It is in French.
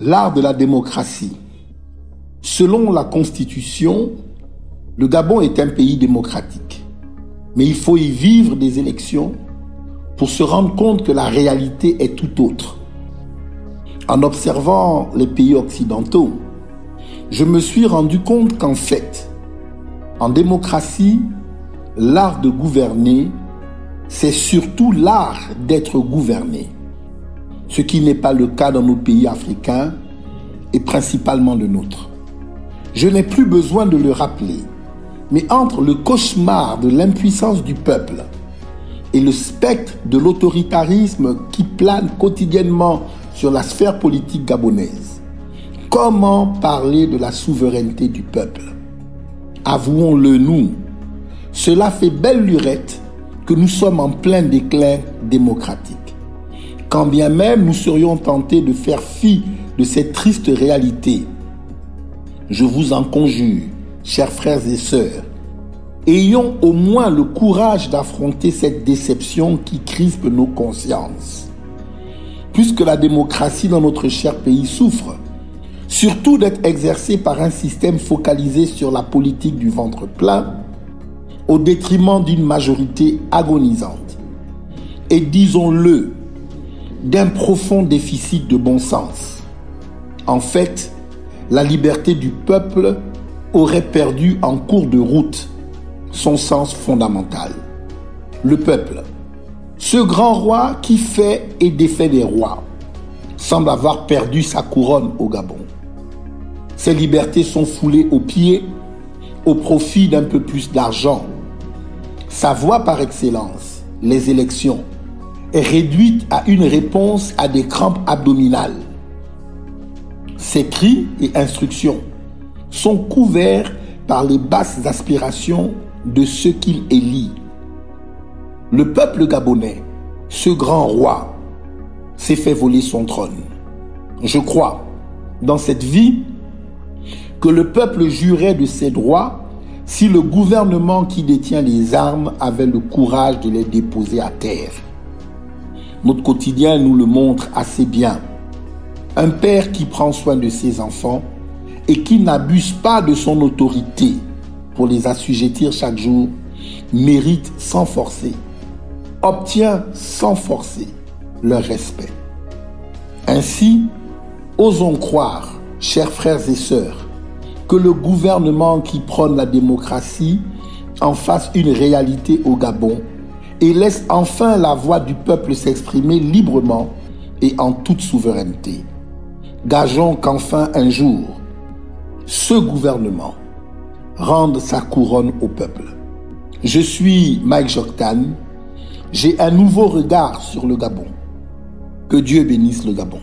L'art de la démocratie. Selon la Constitution, le Gabon est un pays démocratique. Mais il faut y vivre des élections pour se rendre compte que la réalité est tout autre. En observant les pays occidentaux, je me suis rendu compte qu'en fait, en démocratie, l'art de gouverner, c'est surtout l'art d'être gouverné. Ce qui n'est pas le cas dans nos pays africains et principalement le nôtre. Je n'ai plus besoin de le rappeler, mais entre le cauchemar de l'impuissance du peuple et le spectre de l'autoritarisme qui plane quotidiennement sur la sphère politique gabonaise, comment parler de la souveraineté du peuple? Avouons-le nous, cela fait belle lurette que nous sommes en plein déclin démocratique. Quand bien même nous serions tentés de faire fi de cette triste réalité, je vous en conjure, chers frères et sœurs, ayons au moins le courage d'affronter cette déception qui crispe nos consciences. Puisque la démocratie dans notre cher pays souffre, surtout d'être exercée par un système focalisé sur la politique du ventre plein, au détriment d'une majorité agonisante. Et disons-le, d'un profond déficit de bon sens. En fait, la liberté du peuple aurait perdu en cours de route son sens fondamental. Le peuple, ce grand roi qui fait et défait des rois, semble avoir perdu sa couronne au Gabon. Ses libertés sont foulées aux pieds au profit d'un peu plus d'argent. Sa voie par excellence, les élections, est réduite à une réponse à des crampes abdominales. Ses cris et instructions sont couverts par les basses aspirations de ceux qu'il élit. Le peuple gabonais, ce grand roi, s'est fait voler son trône. Je crois, dans cette vie, que le peuple jurait de ses droits si le gouvernement qui détient les armes avait le courage de les déposer à terre. Notre quotidien nous le montre assez bien. Un père qui prend soin de ses enfants et qui n'abuse pas de son autorité pour les assujettir chaque jour, mérite sans forcer, obtient sans forcer leur respect. Ainsi, osons croire, chers frères et sœurs, que le gouvernement qui prône la démocratie en fasse une réalité au Gabon et laisse enfin la voix du peuple s'exprimer librement et en toute souveraineté. Gageons qu'enfin un jour, ce gouvernement rende sa couronne au peuple. Je suis Mike Joktan, j'ai un nouveau regard sur le Gabon. Que Dieu bénisse le Gabon.